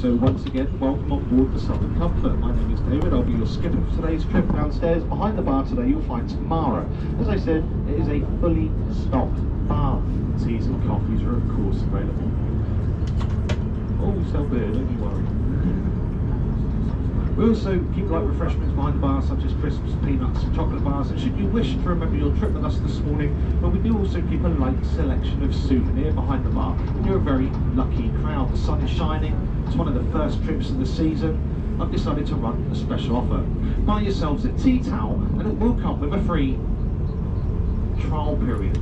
So once again, welcome on board the Southern Comfort. My name is David, I'll be your skipper for today's trip. Downstairs behind the bar today you'll find Tamara. As I said, it is a fully stocked bar. Teas and coffees are of course available. Oh, we sell beer, don't you worry. We also keep light refreshments behind the bar, such as crisps, peanuts and chocolate bars, and should you wish to remember your trip with us this morning, but we do also keep a light selection of souvenir behind the bar. And you're a very lucky crowd. The sun is shining, it's one of the first trips of the season. I've decided to run a special offer. Buy yourselves a tea towel and it will come with a free trial period.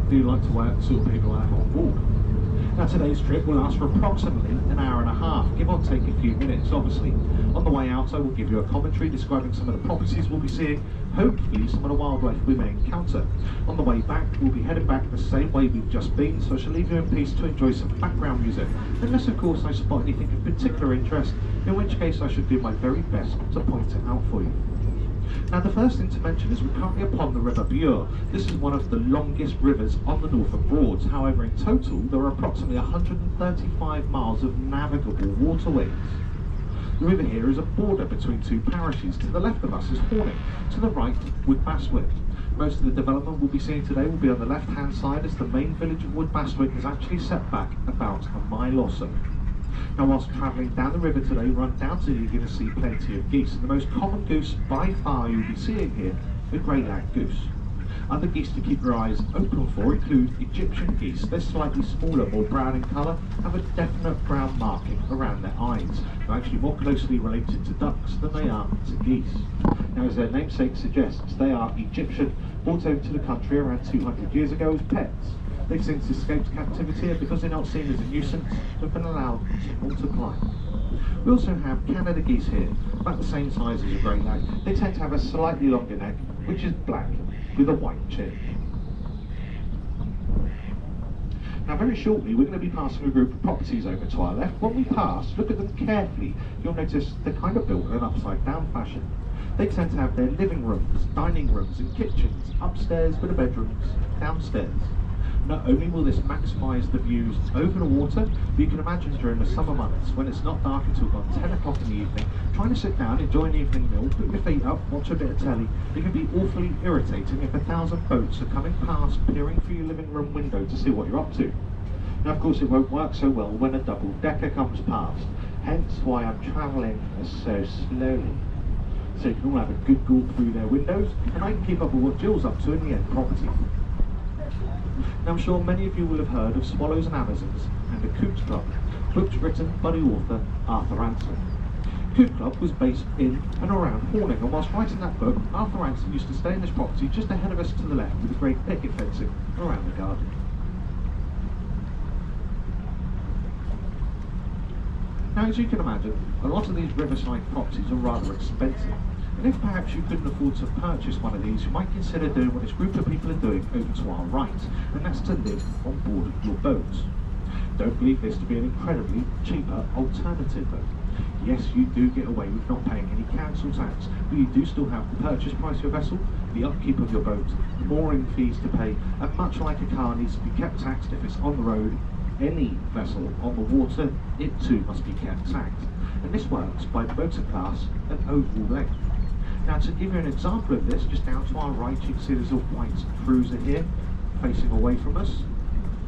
Do you like to sort of people out on board? Now today's trip will last for approximately an hour and a half, give or take a few minutes obviously. On the way out I will give you a commentary describing some of the properties we'll be seeing, hopefully some of the wildlife we may encounter. On the way back we'll be heading back the same way we've just been, so I shall leave you in peace to enjoy some background music, unless of course I spot anything of particular interest, in which case I should do my very best to point it out for you. Now the first thing to mention is we're currently upon the River Bure. This is one of the longest rivers on the Norfolk Broads. However, in total there are approximately 135 miles of navigable waterways. The river here is a border between two parishes. To the left of us is Horning, to the right Woodbastwick. Most of the development we'll be seeing today will be on the left hand side, as the main village of Woodbastwick is actually set back about a mile or so. Now whilst travelling down the river today, run down to you're going to see plenty of geese, and the most common goose by far you'll be seeing here, the greylag goose. Other geese to keep your eyes open for include Egyptian geese. They're slightly smaller, more brown in colour, have a definite brown marking around their eyes. They're actually more closely related to ducks than they are to geese. Now as their namesake suggests, they are Egyptian, brought over to the country around 200 years ago as pets. They've since escaped captivity, and because they're not seen as a nuisance, have been allowed to multiply. We also have Canada geese here, about the same size as a greylag. They tend to have a slightly longer neck, which is black, with a white chin. Now very shortly we're going to be passing a group of properties over to our left. When we pass, look at them carefully. You'll notice they're kind of built in an upside down fashion. They tend to have their living rooms, dining rooms and kitchens upstairs with the bedrooms downstairs. Not only will this maximise the views over the water, but you can imagine during the summer months when it's not dark until about 10 o'clock in the evening, trying to sit down, enjoy an evening meal, put your feet up, watch a bit of telly. It can be awfully irritating if 1,000 boats are coming past, peering through your living room window to see what you're up to. Now of course it won't work so well when a double decker comes past, hence why I'm travelling so slowly. So you can all have a good gawk through their windows, and I can keep up with what Jill's up to in the end property. Now I'm sure many of you will have heard of Swallows and Amazons and the Coot Club, books written by the author Arthur Ransom. Coot Club was based in and around Horning, and whilst writing that book, Arthur Ransom used to stay in this property just ahead of us to the left with a great picket fencing around the garden. Now as you can imagine, a lot of these riverside properties are rather expensive. And if perhaps you couldn't afford to purchase one of these, you might consider doing what this group of people are doing over to our right, and that's to live on board your boats. Don't believe this to be an incredibly cheaper alternative though. Yes, you do get away with not paying any council tax, but you do still have the purchase price of your vessel, the upkeep of your boat, the mooring fees to pay, and much like a car needs to be kept taxed if it's on the road, any vessel on the water, it too must be kept taxed. And this works by motor class and overall length. Now to give you an example of this, just down to our right you can see there's a white cruiser here, facing away from us.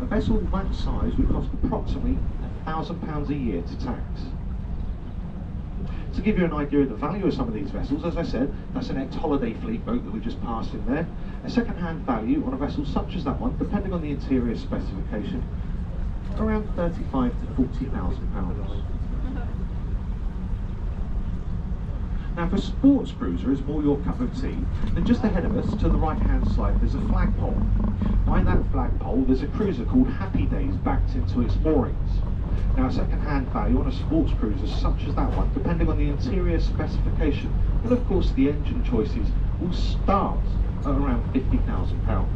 A vessel that size would cost approximately £1,000 a year to tax. To give you an idea of the value of some of these vessels, as I said, that's an ex-holiday fleet boat that we just passed in there. A second-hand value on a vessel such as that one, depending on the interior specification, around £35,000 to £40,000. Now if a sports cruiser is more your cup of tea, then just ahead of us, to the right hand side, there's a flagpole. By that flagpole there's a cruiser called Happy Days backed into its moorings. Now a second-hand value on a sports cruiser such as that one, depending on the interior specification, and of course the engine choices, will start at around £50,000.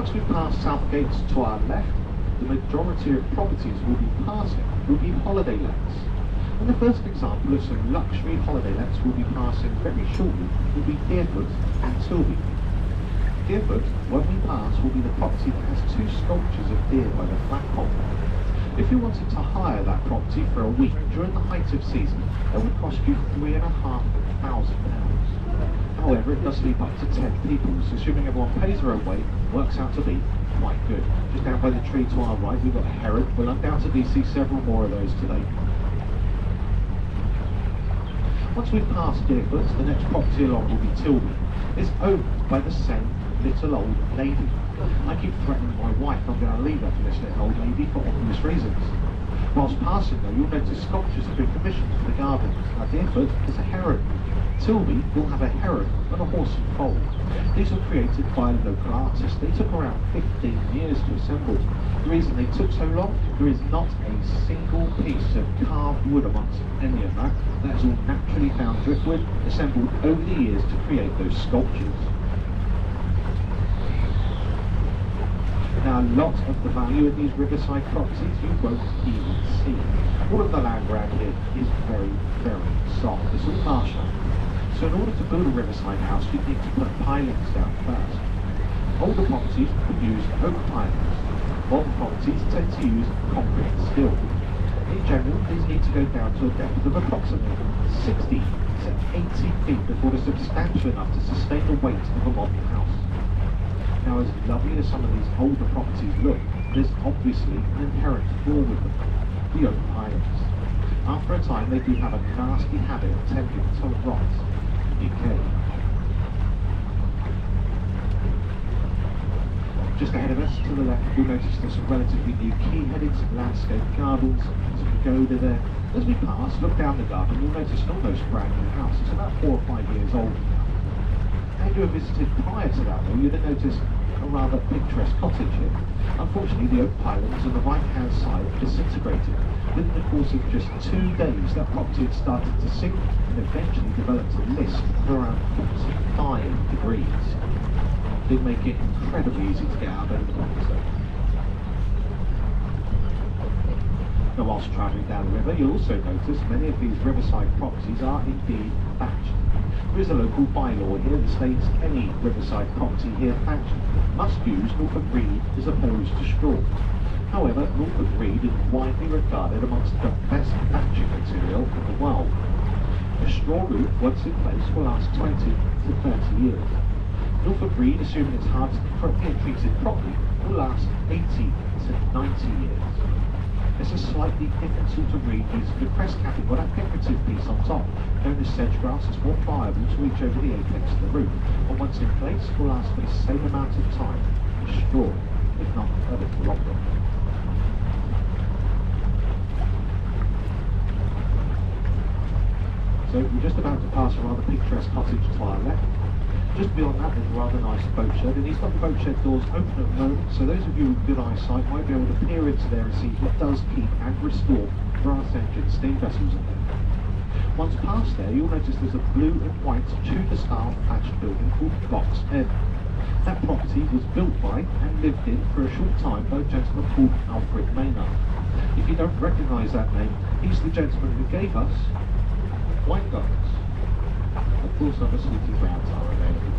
Once we've passed Southgate to our left, the majority of properties we'll be passing will be holiday lets. And the first example of some luxury holiday lets we'll be passing very shortly will be Deerfoot and Tilby. Deerfoot, when we pass, will be the property that has 2 sculptures of deer by the flat pond. If you wanted to hire that property for a week during the height of season, it would cost you £3,500. However, it does sleep up to 10 people, so assuming everyone pays their own way, works out to be quite good. Just down by the tree to our right, we've got a heron. We'll undoubtedly see several more of those today. Once we've passed Deerfoot, the next property along will be Tilby. It's owned by the same little old lady. I keep threatening my wife I'm going to leave her for this little old lady for obvious reasons. Whilst passing though, you'll notice sculptures have been commissioned for the gardens. Now Deerfoot is a heron. Tilby will have a heron and a horse and foal. These were created by local artists. They took around 15 years to assemble. The reason they took so long, there is not a single piece of carved wood amongst any of that. That's all naturally found driftwood, assembled over the years to create those sculptures. Now a lot of the value of these riverside properties you won't even see. All of the land around here is very, very soft. It's all marshland. So in order to build a riverside house, you need to put pilings down first. Older properties would use oak pilings. Modern properties tend to use concrete steel. In general, these need to go down to a depth of approximately 60 to 80 feet before they're substantial enough to sustain the weight of a modern house. Now, as lovely as some of these older properties look, there's obviously an inherent flaw with them, the oak pilings. After a time, they do have a nasty habit of tending to rot and decay. Just ahead of us, to the left, you'll notice there's some relatively new key-headed landscape gardens, some pagoda there. As we pass, look down the garden, you'll notice an almost brand new house. It's about 4 or 5 years old now. Had you visited prior to that though, you'd have noticed a rather picturesque cottage here. Unfortunately, the oak pilings on the right-hand side disintegrated. Within the course of just 2 days, that property had started to sink and eventually developed a mist of around 45 degrees. It did make it incredibly easy to get out of bed in the morning, though. Now, whilst travelling down the river, you'll also notice many of these riverside properties are indeed thatched. There is a local bylaw here that states any riverside property here thatched must use Norfolk reed as opposed to straw. However, Norfolk reed is widely regarded amongst the best thatching material in the world. A straw roof, once in place, will last 20 to 30 years. Norfolk reed, assuming it's hardened and treated properly, will last 80 to 90 years. It's a slightly different sort of reed used for the crest capping, or that decorative piece on top, known as sedge grass. It's more pliable to reach over the apex of the roof, and once in place will last for the same amount of time as straw, if not a little longer. So we're just about to pass a rather picturesque cottage to our left. Just beyond that, there's a rather nice boat shed, and these got the boat shed doors open at the moment, so those of you with good eyesight might be able to peer into there and see what does keep and restore brass engine steam vessels in there. Once past there, you'll notice there's a blue and white Tudor-style thatched building called Box Inn. That property was built by and lived in for a short time by a gentleman called Alfred Maynard. If you don't recognise that name, he's the gentleman who gave us wine gardens. Of course, other sleeping grounds are available.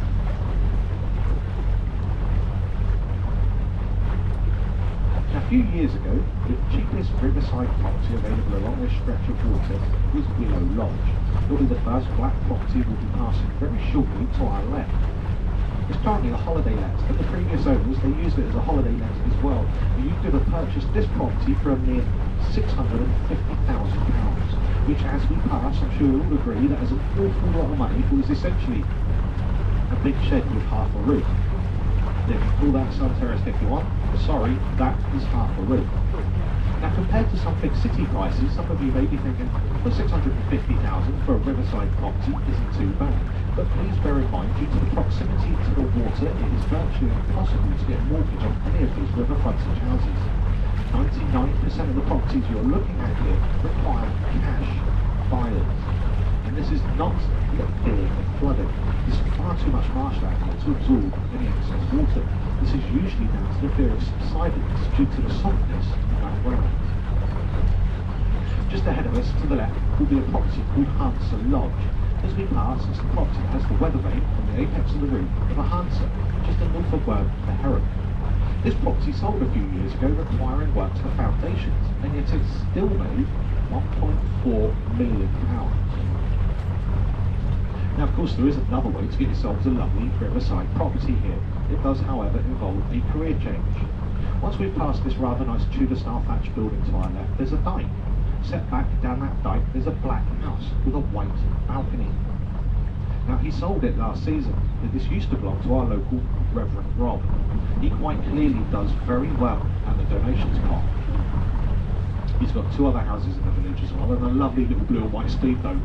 Now, a few years ago, the cheapest riverside property available along this stretch of water was Willow Lodge. It'll be the first black property we'll be passing very shortly to our left. It's currently a holiday let, but the previous owners, they used it as a holiday let as well. And you could have purchased this property for a mere £650,000. Which, as we pass, I'm sure you'll all agree that is an awful lot of money for what is essentially a big shed with half a roof. You can call that sun terrace if you want. Sorry, that is half a roof. Now, compared to some big city prices, some of you may be thinking, well, £650,000 for a riverside property isn't too bad. But please bear in mind, due to the proximity to the water, it is virtually impossible to get a mortgage on any of these river frontage houses. 99% of the properties you're looking at here require cash buyers. And this is not the fear of flooding. There's far too much marshland to absorb any excess water. This is usually down to the fear of subsidence due to the softness of that ground. Just ahead of us, to the left, will be a property called Hansa Lodge. As we pass, this property has the weather vane on the apex of the roof of a Hansa, just a Norfolk word for heron. This property sold a few years ago, requiring work to the foundations, and yet it's still made £1.4 million. Now, of course, there is another way to get yourselves a lovely riverside property here. It does, however, involve a career change. Once we've passed this rather nice Tudor-style thatched building to our left, there's a dike. Set back down that dike, there's a black house with a white balcony. Now, he sold it last season, but this used to belong to our local Reverend Rob. He quite clearly does very well at the donations pot. He's got 2 other houses in the village as well, and a lovely little blue and white speedboat.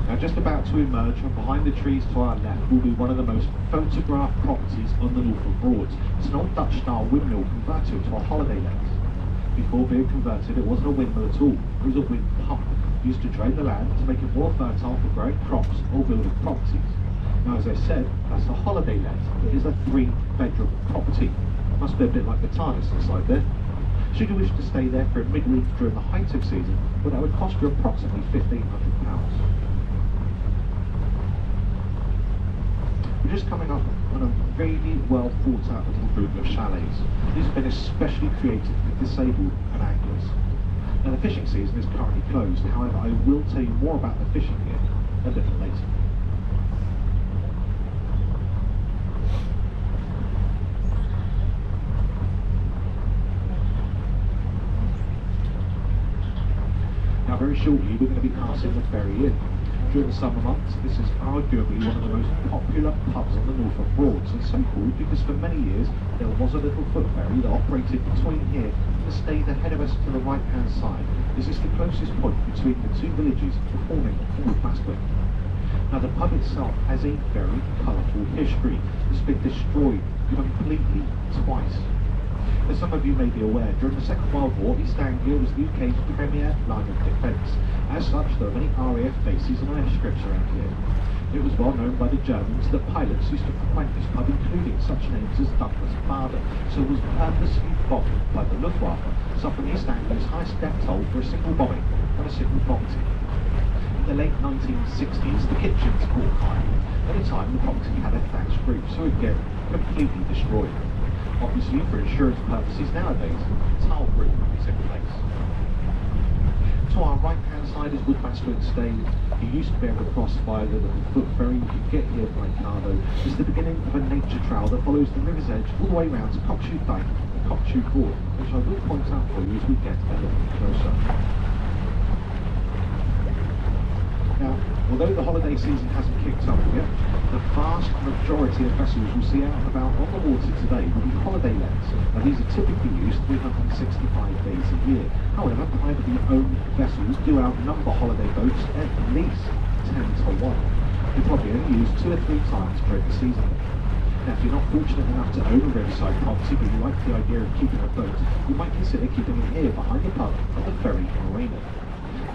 Now, just about to emerge from behind the trees to our left will be one of the most photographed properties on the Norfolk Broads. It's an old Dutch-style windmill converted to a holiday let. Before being converted, it wasn't a windmill at all. It was a wind pump used to drain the land to make it more fertile for growing crops or building properties. Now, as I said, that's a holiday let. It is a 3-bedroom property. Must be a bit like the TARDIS inside there. Should you wish to stay there for a midweek during the height of season, well, that would cost you approximately £1,500. We're just coming up on a really well thought out little group of chalets. These have been especially created for disabled and anglers. Now, the fishing season is currently closed, however I will tell you more about the fishing here a little later. Now, very shortly we're going to be passing the Ferry Inn. During the summer months, this is arguably one of the most popular pubs on the Norfolk Broads, and so called because for many years there was a little foot ferry that operated between here and the stayed ahead of us to the right-hand side. This is the closest point between the 2 villages forming Woodmascling. Now, the pub itself has a very colourful history. It's been destroyed completely twice. As some of you may be aware, during the Second World War, East Anglia was the UK's premier line of defence. As such, there are many RAF bases and airstrips around here. It was well known by the Germans that pilots used to frequent this pub, including such names as Douglas Bader, so it was purposely bombed by the Luftwaffe, suffering East Anglia's highest death toll for a single bombing and a single vomiting. In the late 1960s, the kitchens caught fire. At the time, the property had a thatched roof, so again, completely destroyed. Obviously, for insurance purposes nowadays, tile roof is in place. To our right-hand side is Woodmascling Stayed. You used to be able to cross via the little foot ferry. You could get here by car though. It's the beginning of a nature trail that follows the river's edge all the way round to Cockshoot Dyke and Cockshoot Broad, which I will point out for you as we get a little closer. Now, although the holiday season hasn't kicked off yet, the vast majority of vessels you'll see out and about on the water today will be holiday lets. Now, these are typically used 365 days a year. However, privately owned vessels do outnumber holiday boats at least 10 to 1. They probably only used 2 or 3 times during the season. Now, if you're not fortunate enough to own a riverside property but you like the idea of keeping a boat, you might consider keeping it here behind the pub at the Ferry Marina.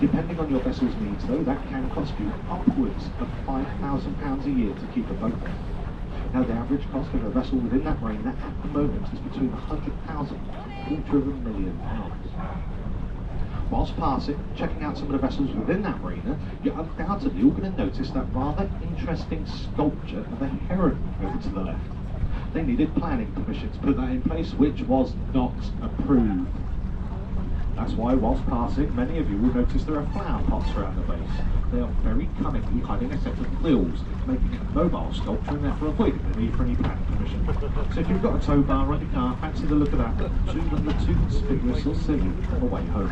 Depending on your vessel's needs though, that can cost you upwards of £5,000 a year to keep a boat there. Now, the average cost of a vessel within that marina at the moment is between £100,000 and £250,000. Whilst passing, checking out some of the vessels within that marina, you're undoubtedly all going to notice that rather interesting sculpture of a heron over to the left. They needed planning permission to put that in place, which was not approved. That's why, whilst passing, many of you will notice there are flower pots around the base. They are very cunningly hiding a set of wheels, making it a mobile sculpture and therefore avoiding the need for any planning permission. So if you've got a tow bar on your car, fancy the look of that, too conspicuous or silly on the way home.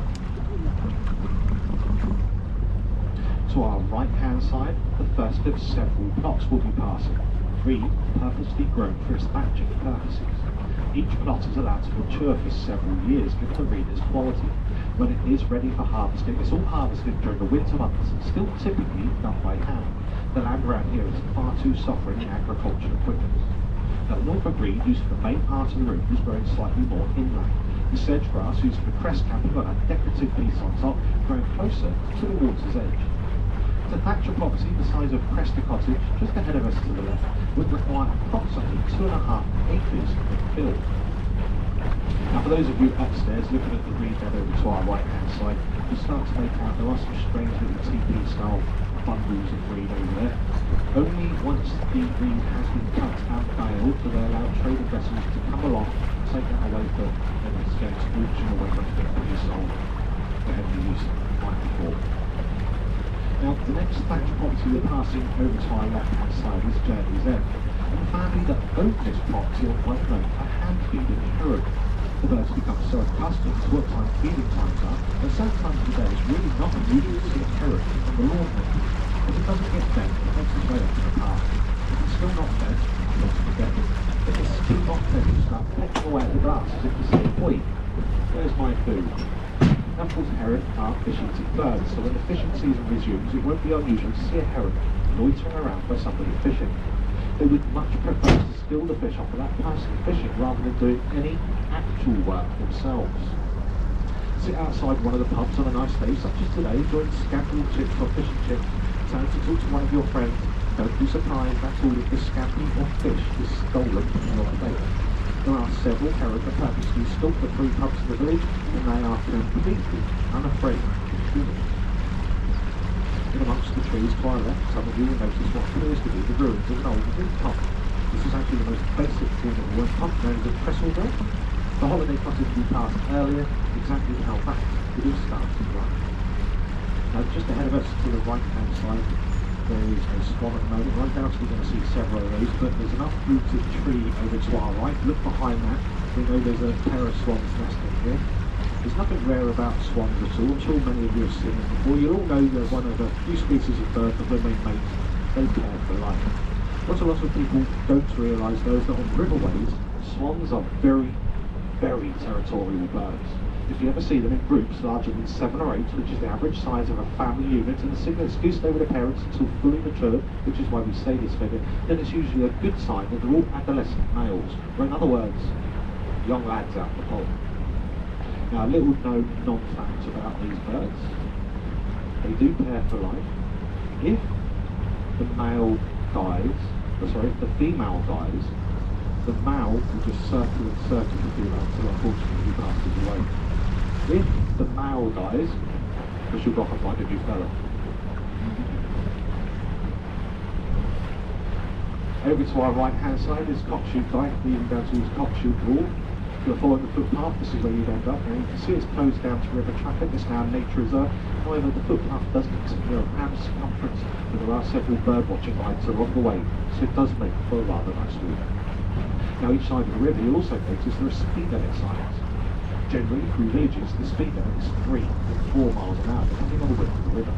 To our right-hand side, the first of several plots will be passing. 3 purposely grown for its thatching purposes. Each plot is allowed to mature for several years, given the reader's quality. When it is ready for harvesting, it's all harvested during the winter months, still typically done by hand. The land around here is far too soft for any agricultural equipment. Now, the Norfolk Broad, used for the main part of the route, is growing slightly more inland. The sedge grass used for crest camping got a decorative piece on top, growing closer to the water's edge. To thatch a property the size of Cresta Cottage, just ahead of us to the left, would require approximately 2.5 acres of fill. Now for those of you upstairs looking at the green bed over to our right hand side, you start to make out there are some strange little TP style bundles of green over there. Only once the green has been cut and baled do they allow trading vessels to come along, take that away for then it's going to auction away when it's to be sold for heavy use like before. Now the next thatched property we're passing over to our left hand side is Journey's End. And the family that owned this property are well known for hand feeding heron. The birds become so accustomed to what time feeding times are, that certain times of the day it's really not unusual to see a heron on the lawn there. If it doesn't get fed, it makes its way up to the path. If it's still not fed, not to forget it. If it's still not fed, you start pecking away at the grass as if to say, "Oi, where's my food?" Now, of course, heron are fish-eating birds, so when the fishing season resumes, it won't be unusual to see a heron loitering around by somebody fishing. They would much prefer to steal the fish off of that person fishing rather than doing any actual work themselves. Sit outside one of the pubs on a nice day such as today, enjoying scampi chips or fish and chips, turn to talk to one of your friends. Don't be surprised at all if the scampi or fish is stolen from your plate. There are several heron that purposely stalk the three pubs in the village, and they are completely unafraid of humans. In amongst the trees to our left, some of you will notice what appears to be the ruins of an old inn pump. This is actually the most basic form of a wind pump, known as a trestle mill. The holiday cottage we passed earlier, exactly how that would have started right. Now just ahead of us to the right hand side, there is a swan at the moment. Right now we're going to see several of those, but there's enough rooted tree over to our right. Look behind that, we know there's a pair of swans nesting here. There's nothing rare about swans at all. I'm sure many of you have seen them before. You'll all know they're one of the few species of bird that when they mate, they pair for life. What a lot of people don't realise though is that on riverways, swans are very, very territorial birds. If you ever see them in groups larger than 7 or 8, which is the average size of a family unit, and the signal excuse stay with their parents until fully mature, which is why we say this figure, then it's usually a good sign that they're all adolescent males, or in other words, young lads out the pole. Now, a little known non-fact about these birds, they do pair for life. If the male dies, if the female dies, the male will just circle and circle the female until unfortunately he passes away. If the male dies, we should go off and find a new fella. Over to our right hand side is Cockshoot Dyke, leading down towards Cockshoot Broad. If you're following the footpath, this is where you'd end up. Now you can see it's closed down to river traffic. It's now a nature reserve. However, the footpath does continue around circumference, but there are several bird watching lights along the way, so it does make for a rather nice walk. Now each side of the river you'll also notice there are speed limit signs. Generally, through villages, the speed limit is 3 and 4 miles an hour, depending on the width of the river.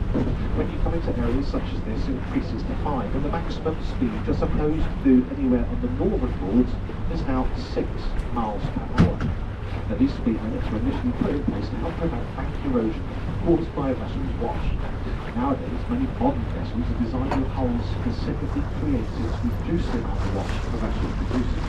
When you come into areas such as this, it increases to 5, and the maximum speed, just opposed to anywhere on the Norfolk Broads, is now 6 miles per hour. Now, these speed limits were initially put in place to help prevent bank erosion caused by a vessel's wash. Nowadays, many modern vessels are designed with hulls specifically created to reduce the amount of wash a vessel produces.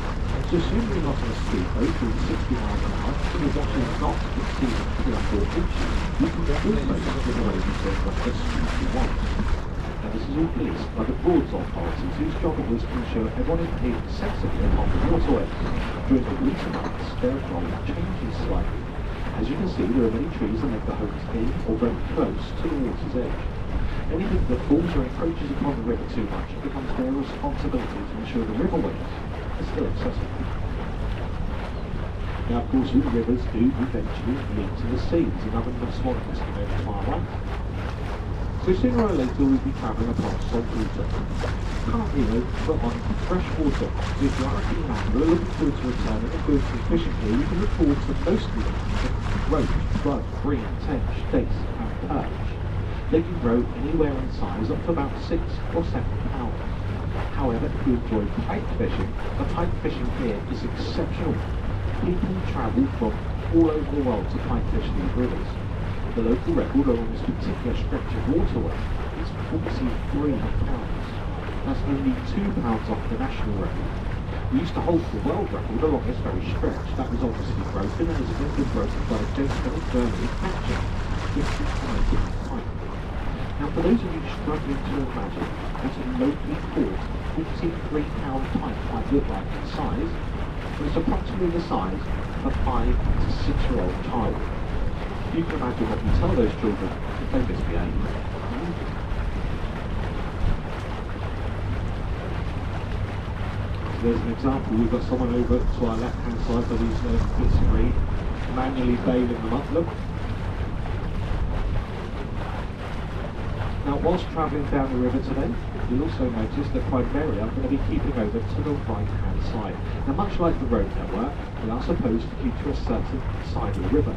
So assuming you're not on a speedboat doing 60 miles an hour, and the wash is not exceeding 3 or 4 inches, you can get almost the way you go as fast as you want. Now this is all policed by the Broads authorities, whose job it was to ensure everyone is behaving sensibly upon the waterways. During the winter months, their role changes slightly. As you can see, there are many trees that make the homes in or very close to the water's edge. Anything that falls or encroaches upon the river too much becomes their responsibility to ensure the riverways are still accessible. Now, of course, all rivers do eventually lead to the sea. There's another swan nesting over to our right. So sooner or later we'll be travelling upon salt water. Currently though, we're on fresh water. So if you are a keen angler looking forward to returning and doing some fishing here, you can look forward to mostly roach, grub, bream, tench, dace and perch. They can grow anywhere in size up to about 6 or 7 pounds. However, if you enjoy pike fishing, the pike fishing here is exceptional. People travel from all over the world to pike fish these rivers. The local record along this particular stretch of waterway is 43 pounds. That's only 2 pounds off the national record. We used to hold the world record along this very stretch. That was obviously broken and has again been broken by a gentleman in Germany fracture, 55 pipe. Now for those of you struggling to imagine what a locally caught 43-pound pipe might look like in size, well, it's approximately the size of a 5 to 6-year-old child. You can imagine what you tell those children if they misbehave. There's an example. We've got someone over to our left-hand side for these bits of reed, manually bailing them up. Look. Now, whilst travelling down the river today, you'll also notice that primarily I'm going to be keeping over to the right-hand side. Now, much like the road network, we are supposed to keep to a certain side of the river.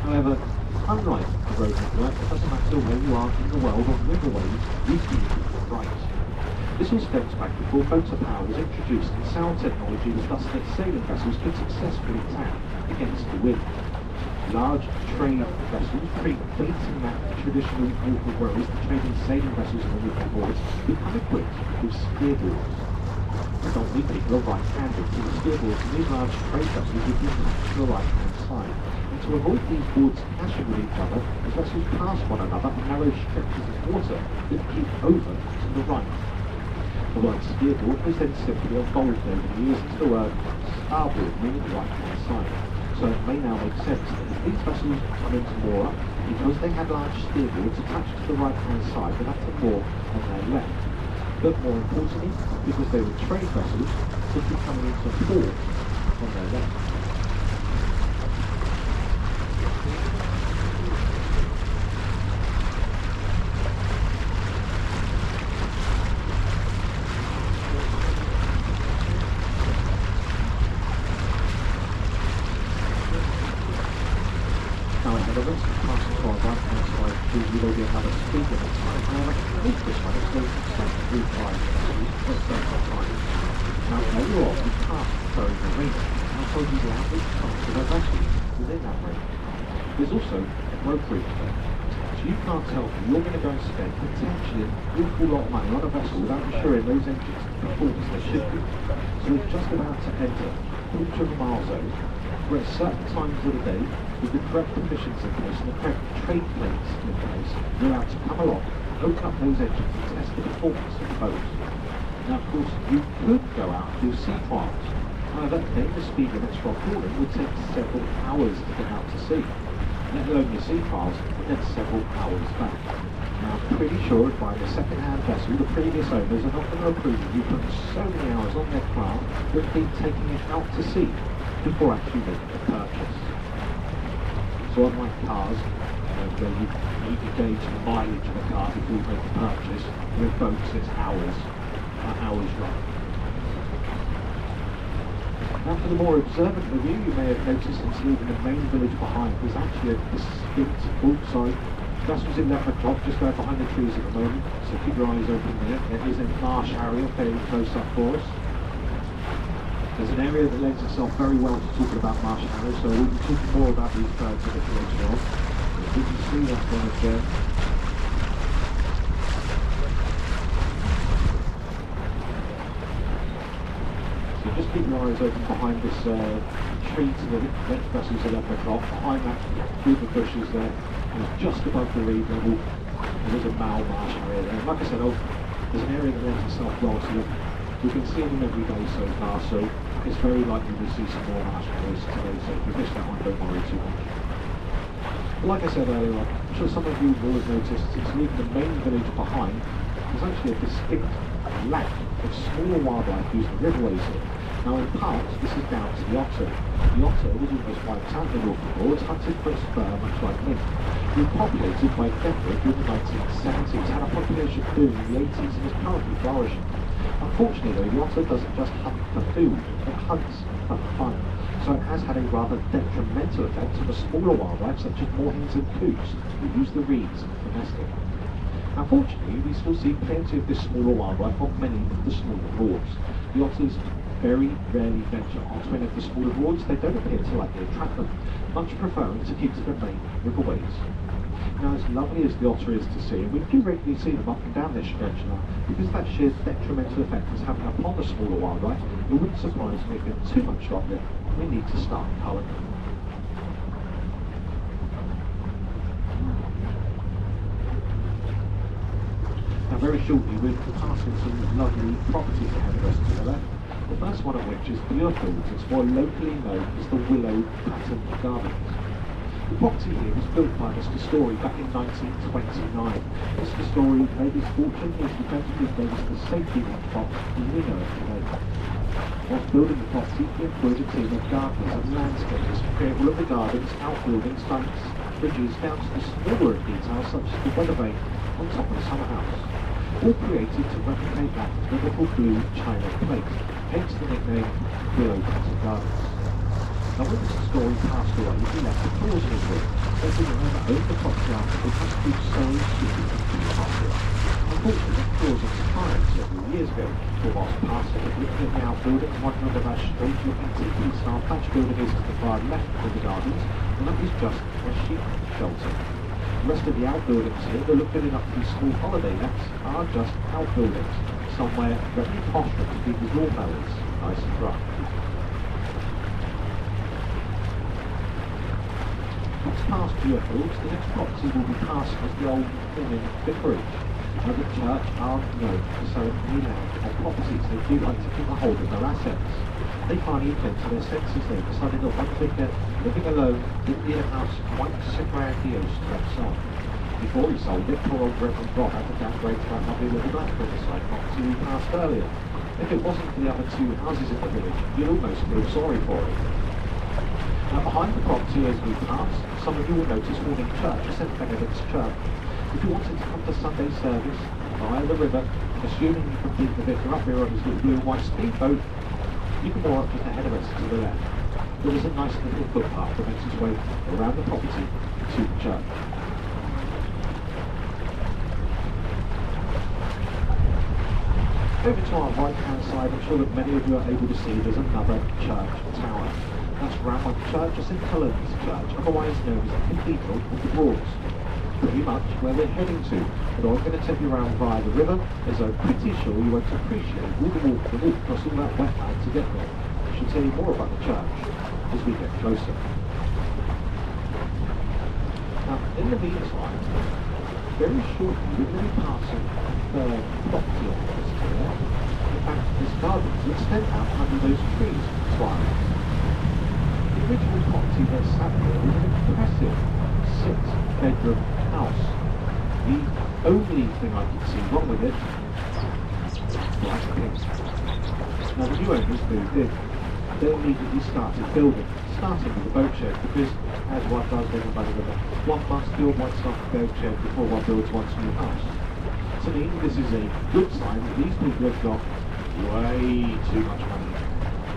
However, unlike the road network, it doesn't matter where you are in the world on riverways, you keep to the right. This all stems back before motor power was introduced and sound technology was thus that sailing vessels could successfully tack against the wind. Large trade vessels, pre-dating that traditional Norfolk Broads, the trading sailing vessels and the boards, become equipped with steerboards. Predominantly people are right-handed, so the steerboards in these large trade vessels would be attached to the right-hand side. And to avoid these boards clashing with each other, the vessels pass one another on narrow stretches of water that keep over to the right. The word steerboard was then simply evolved over the years into the word starboard, meaning the right-hand side. So it may now make sense that if these vessels come into moor, because they had large steerboards attached to the right-hand side, they had to moor on their left. But more importantly, because they were trade vessels, they'd be coming into port on their left. There's also a brokerage there. So you can't tell me you're going to go and spend potentially an awful lot of money on a vessel without ensuring those engines perform as they should do. So we're just about to enter a quarter of a mile zone where at certain times of the day, with the correct conditions in place and the correct trade plates in place, you're allowed to come along, open up those engines and test the performance of the boat. Now of course you could go out and do sea trials. However, then the speed limits for hauling would take several hours to get out to sea. Let alone your sea trials, and then several hours back. Now I'm pretty sure if buying a second-hand vessel, the previous owners are not going to approve of you putting so many hours on their craft that they'd be taking it out to sea before actually making the purchase. So unlike cars, where you need to gauge the mileage of a car before you make the purchase, with boats it's hours run. Now for the more observant of you, you may have noticed since leaving the main village behind, there's actually a distinct, vessels in 11 o'clock, just there behind the trees at the moment, so keep your eyes open there. There is a marsh area fairly close up for us. There's an area that lends itself very well to talking about marsh arrows, so we'll be talking more about these birds a bit later on. You can see that bird there. So just keep your eyes open behind this tree to the left vessel's 11 o'clock. Behind that group of bushes there, and just above the reed level, there is a male marsh area there. And like I said, there's an area that lends itself well to them. We've been seeing them every day so far, so it's very likely we'll see some more marsh arrows today, so if you missed that one, don't worry too much. But like I said earlier on, I'm sure some of you will have noticed, since leaving the main village behind, there's actually a distinct lack of smaller wildlife using the riverways here. Now in part, this is down to the otter. The otter was almost wiped out in Norfolk Broads, hunted for its fur much like mink. It was populated by Bedford in the 1970s, had a population boom in the 80s and is currently flourishing. Unfortunately though, the otter doesn't just hunt for food, it hunts for fun. So it has had a rather detrimental effect on the smaller wildlife such as moorhens and coots who use the reeds for nesting. Unfortunately, we still see plenty of this smaller wildlife on many of the smaller broads. The otters very rarely venture onto any of the smaller broads. They don't appear to like the attract them, much preferring to keep to the main riverways. Now, as lovely as the otter is to see, and we do regularly see them up and down this stretch now, because of that sheer detrimental effect it's having upon the smaller wildlife, it wouldn't surprise me if in too much longer we need to start culling them. Now, very shortly we'll be passing some lovely properties ahead of us to the left. The first one of which is Bure. It's more locally known as the Willow Pattern Gardens. The property here was built by Mr. Story back in 1929. Mr. Story made his fortune as the Benjamin Davis the safety net box as we know it today. Whilst building the property, he employed a team of gardeners and landscapers to create all of the gardens, outbuildings, dykes, bridges, down to the smaller details such as the weather vane on top of the summer house. All created to replicate that wonderful blue china plate, hence the nickname Willow Pattern Gardens. Now, when Mr. Story passed away, he left a clause in his will, letting the owner own the property after it must be sold to the popular. Unfortunately, that clause expired several years ago, but whilst passing, looking at the outbuildings, wondering whether that strange-looking TP-style thatch building is to the far left of the gardens, and that is just a sheep shelter. The rest of the outbuildings here, that look good enough to be small holiday lets, are just outbuildings, somewhere very posh to keep the lawnmowers nice and dry. Once past Bure, the next property will be passing as the old Ferry Inn vicarage. Now, the church aren't known for selling any land or properties. They do like to keep a hold of their assets. They finally came to their senses though, deciding that one vicar living alone would be a house quite grandiose to themselves. Before he sold it, poor old Reverend Broad had to downgrade to that lovely little black side property we passed earlier. If it wasn't for the other two houses in the village, you'd almost feel sorry for it. Now, behind the property as we pass, some of you will notice Morning Church, a St. Benedict's Church. If you wanted to come to Sunday service via the river, assuming you can beat the vicar up here on his little blue and white speedboat, you can moor up just ahead of us to the left. There is a nice little footpath that makes its way around the property to the church. Over to our right-hand side, I'm sure that many of you are able to see there's another church tower. That's Ranworth Church, or St. Helen's Church, otherwise known as the Cathedral of the Broads. Pretty much where we're heading to, but I'm going to take you around via the river, as I'm pretty sure you won't appreciate all the walk across all that wetland to get there. I shall tell you more about the church as we get closer. Now, in the meantime, very shortly we're going to be passing the property office here. In fact, this garden will extend out under those trees twice. The original property that sat here was an impressive 6-bedroom house. The only thing I could see wrong with it was pigs. Now, the new owners moved in. They immediately started building, starting with the boat shed, because as one does everybody with it, one must build one's own boat shed before one builds one's new house. To me, this is a good sign that these people have got way too much money.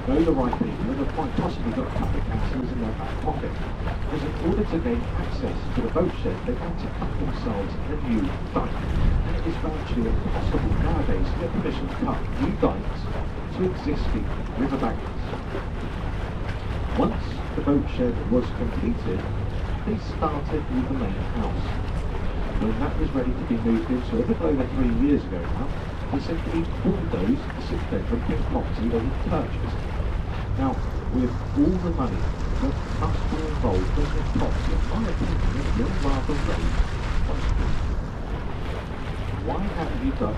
Know the right people, and have quite possibly got a couple of councillors in their back pocket. Because in order to gain access to the boat shed, they've had to cut themselves a new dike. And it is virtually impossible nowadays to get permission to cut new dikes to existing riverbanks. Once the boat shed was completed, they started with the main house. When that was ready to be moved into a little over 3 years ago now, they simply bulldozed the 6-bedroom pink property they had purchased. Now, with all the money that must be involved in this property, in my opinion, it's a rather raised question. Why haven't you done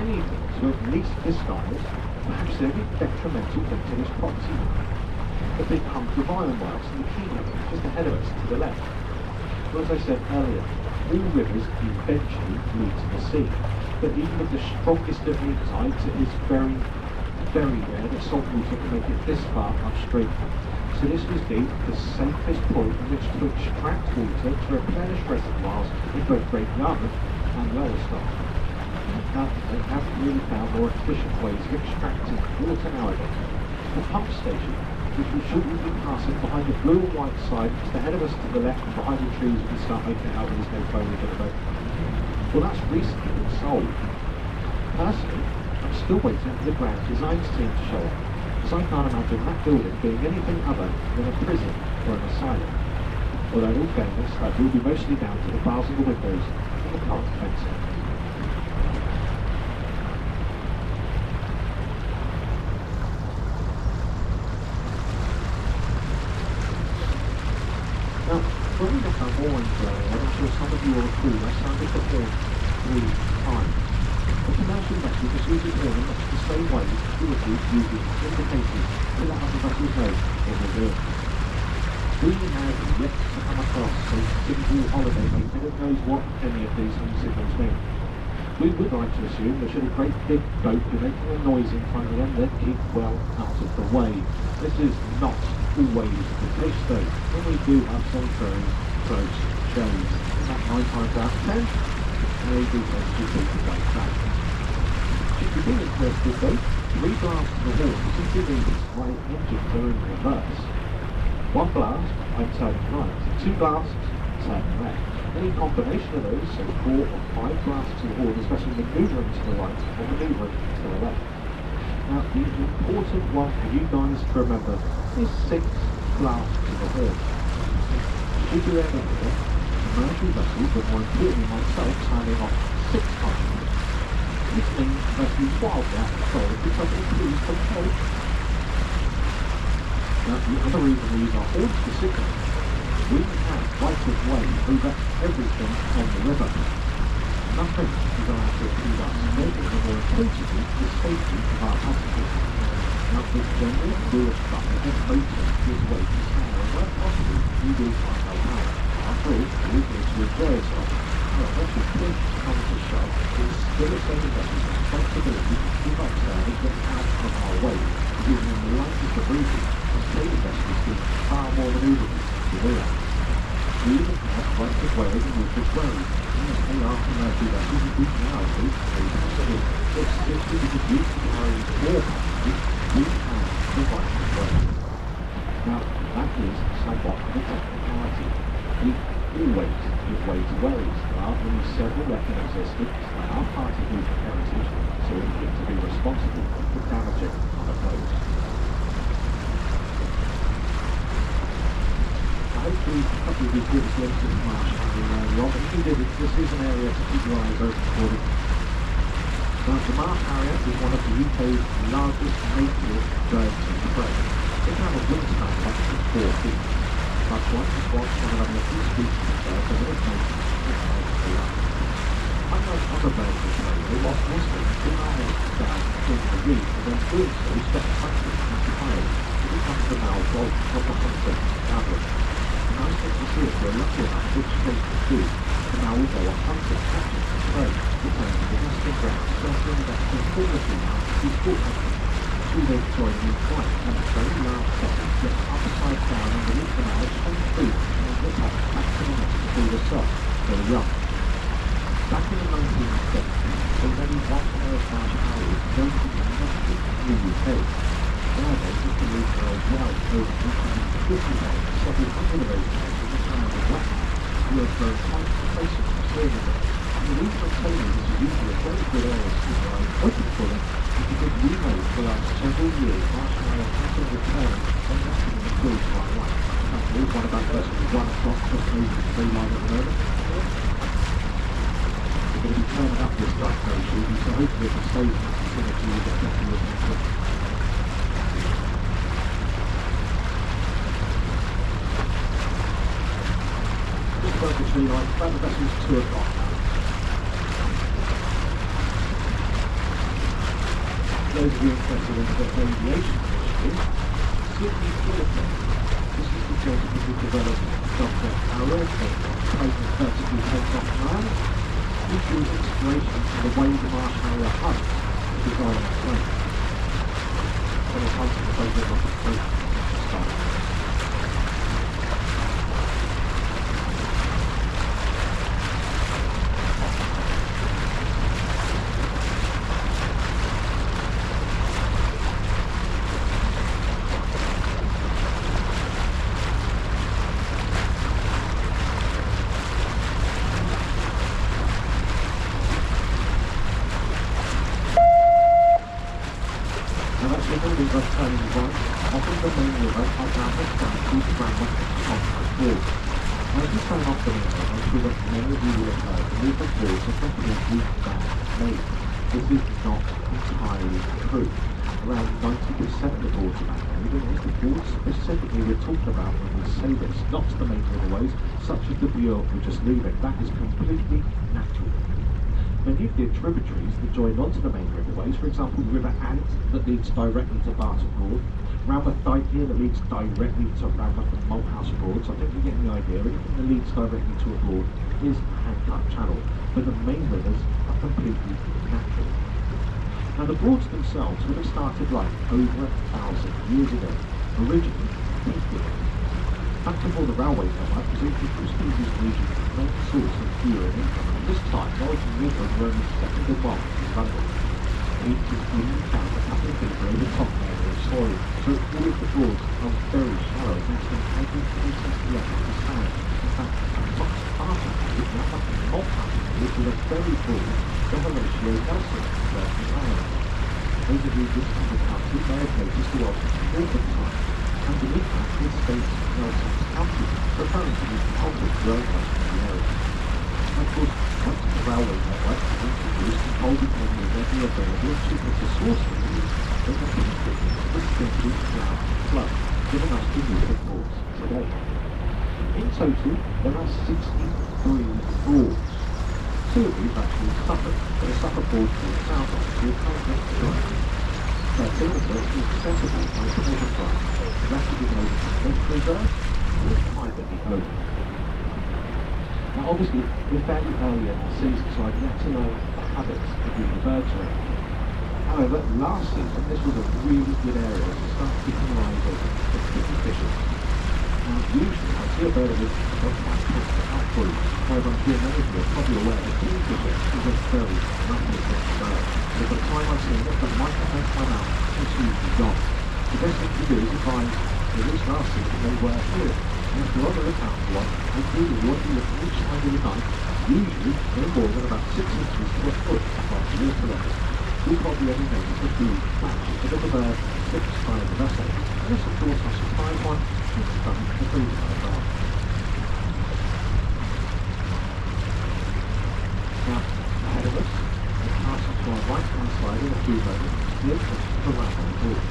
anything to at least disguise perhaps the only detrimental thing to this property? The big hump of ironworks and the keynote just ahead of us to the left. Well, as I said earlier, all rivers eventually lead to the sea, but even with the strongest of neap tides, it is very rare that salt water can make it this far upstream. So this was deemed the safest point in which to extract water to replenish reservoirs in both Great Yarmouth and Lowestoft. Now, they haven't really found more efficient ways of extracting water nowadays. The pump station, which we should be passing behind the blue and white side, just ahead of us to the left and behind the trees, we can start making it out when there's no foliage on the boat. Well, that's recently been sold. Personally, I'm still waiting for the grand designs team to show up. as I can't imagine that building being anything other than a prison or an asylum. Although in all fairness, that will be mostly down to the bars of the windows and the current fencing. Now, when we left our moorings earlier, I'm sure some of you will recall I sounded the horn 3 times. The commercial vessel just uses horn in much the same way as the crew uses indicators to let other vessels know what we're doing. We have yet to come across a single holiday maker that knows what any of these home signals mean. We would like to assume that should a great big boat be making a noise in front of them, they'd keep well out of the way. This is not always the case though, when we do have some very close shows. In fact, 9 times out of 10, they do tend to keep the way back. Should you be interested though, 3 blasts of the horn simply means my engines are in reverse. 1 blast, I'm turning right. 2 blasts, turning left. Any combination of those, so 4 or 5 blasts to the horn, especially manoeuvring to the right or manoeuvring to the left. Now, the important one for you guys to remember is 6 blasts to the horn. Should you ever hear commercial vessels, but more importantly myself, signing off 6 times, this means that you're wildly out of control because it improves control. Now, the other reason we use our horns to signal, we have right of way over everything on the river. Nothing is allowed to impede us, making it more importantly the safety of our passengers. Now, this general rule of thumb is motoring this way to town, and where possible, we do find our power. After all, we need to enjoy ourselves. However, should push come to shove, it is still a set of vessel's responsibility to keep up there and get out of our way, giving them the lightest of breathing. Sailing vessels is far more manoeuvrable than we are. We even have right of way over Norfolk Broads, and they are commercial vessels that we now do possible. But simply because we can carry more passengers, we have the right of way. Now, that is somewhat of a technicality. We always give way to wherries. There are only several left in existence, and are part of Norfolk heritage, so we need to be responsible for damaging other boats. Hopefully, a couple of you previously linked to the marsh having earlier on, but if you did, this is an area to keep your eyes open for. Now, the marsh harrier is one of the UK's largest native birds of prey. It has a wingspan of up to 4 feet. Much like the swan, one of only a few species of birds that are native to the land. Unlike other birds of prey, they lost nesting in our heads down in the reef, and then doing so step backwards into fire. It becomes the mouth of the hunter gathering. The nice thing to see if we're lucky enough which space to do, and now we go on hunting, catching and prey, returning to the nesting ground, circling back to the formative now to be sport hunting. 2 days join in flight, and a very large section flips upside down underneath the now, swing through, and then up back to the nest to do the soft, for the young. Back in the 1970s, there was only 1 pair of marsh harriers known to be nested in the UK. Nowadays, we can reach well over 150 days, several hundred of those days in the surrounding wetlands. We are very quite complacent in observing them. And the reason I'm telling you this is usually a very good area to keep your eyes open for them is because we know for the last several years marsh harrier pattern return and nesting in the fields of our land. In fact, there is one of our vessels with 1 o'clock just over the tree line at the moment. We're going to be turning up this dark very shortly, so hopefully if it stays in the vicinity we'll get better looking at it. The tree line, about the vessel's 2 o'clock now. Those of you interested in the aviation industry, Sydney Philippines. This is the job that we developed Dr. Arrow, patent vertically takeoff plan, which was inspiration for the way the marsh harrier hunts to design a plane. So it's hunting the boat off the coast to start. Turning right As we turn off the main road, I'm sure that many of you will have heard the Norfolk Broads are completely man-made. This is not entirely true. Around 90% of the boards are man-made, and it's the boards specifically we're talking about when we say this, not the main riverways, such as the Bure we're just leaving. That is completely natural. Many of the tributaries that join onto the main riverways, for example the River Ant that leads directly to Barton Broad, Ranworth Dike here that leads directly to Ranworth and Malthouse Broad, so I think you're getting the idea. Anything that leads directly to a broad is a hand-cut channel, but the main rivers are completely natural. Now the Broads themselves would have started like over 1,000 years ago, originally peaking. Back before the railway network was introduced to this region as the main source of fuel and income, and at this time Norwich and Windmill were only second advanced in London. It is only found a couple of feet below the top area of soil, so all of the Broads are very shallow thanks to every process the effort of sand. In fact, much faster is now up in Malthouse Broad with a very broad Horatio Nelson versus Ireland. Those of you visiting the country may have noticed the Welsh northern side. Underneath that is States Nelson's County, referring to the Malthouse Broad in the area. Of course, once the railway network was introduced and coal became more readily available and cheaper to source from these, they have been equipped with simply cloud flow, giving us the Norfolk Broads today. In total, there are 63 Broads. Two of these actually suffered, but the Suffolk Broad to the south of the current joint. Their cylinder is accessible by commercial flight, rapidly over to the reserve, or privately owned. Now obviously, we're fairly early in the season, so I've yet to learn the habits of the birds around. However, last season this was a really good area to start keeping an eye on for sticky fishes. Now usually I see a bird of this don't have to outbreed. However, I'm sure many of you are probably aware that kingfisher is a very massive bird. So by the time I've seen it, but might have come out, it's usually gone. The best thing to do is find, at least last season, they were here. And if you're on the lookout for one, including what you look each side of the night, usually no more than about 6 inches to a foot above the water level. You'll probably only notice a blue flash as if the bird slips by the vessel. Unless of course I surprise one, it's done the food by the bar. Now, ahead of us, we're passing to our right-hand side in a few moments, the entrance to the Ranworth Broad.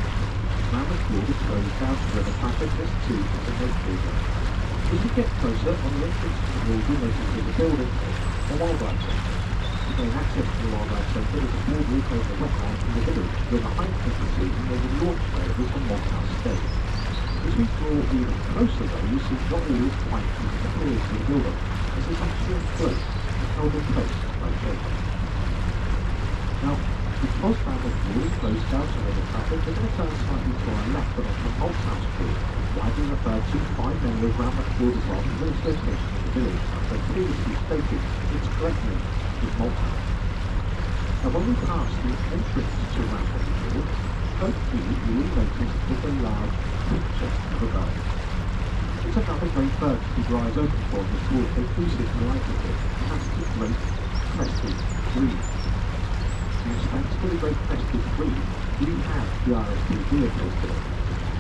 Ranworth Broad is closed down to river traffic just to the main river. As we get closer, on the entrance to the broad, you'll notice there's a building called a wildlife centre. To gain access to the wildlife centre, there's a broad route over the wetland from the village, where the height of the season there's a launch available from Malthouse State. As we draw even closer though, you see not all is quite as the pillars of the building. This is actually a float, held in place by shape. Now, because Ranworth Broad is closed down to river traffic, we're going to turn slightly to our left and onto Malthouse Broad, widely referred to by many as Ranworth Broad as well, because its location in the village. As I previously stated, its correct name is Malthouse. Now when we pass the entrance to Ranworth Broad, hopefully you will notice there's a large picture of a bird. It's another great bird to keep your eyes open for this broad. They do sit right at it. That's the great crested grebe. Thanks to the great crested grebe, we have the RSP vehicles today.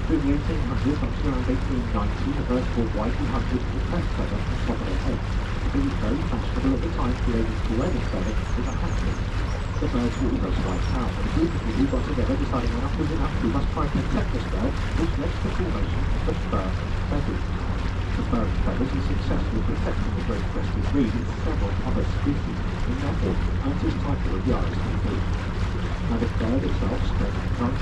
During the 1800s up to around 1890, the birds wore white and hunted with crest feather on top of their head. It was very fashionable at the time to be able to wear this feather with a hat trick. The birds were almost wiped out, but a group of people got together deciding enough was enough, we must try to protect this bird, which led to the formation of the fur feathers. The fur and feathers are successfully protecting the great crested grebe and several other species, and therefore earned its title of the RSP. Now the bird itself spent 99%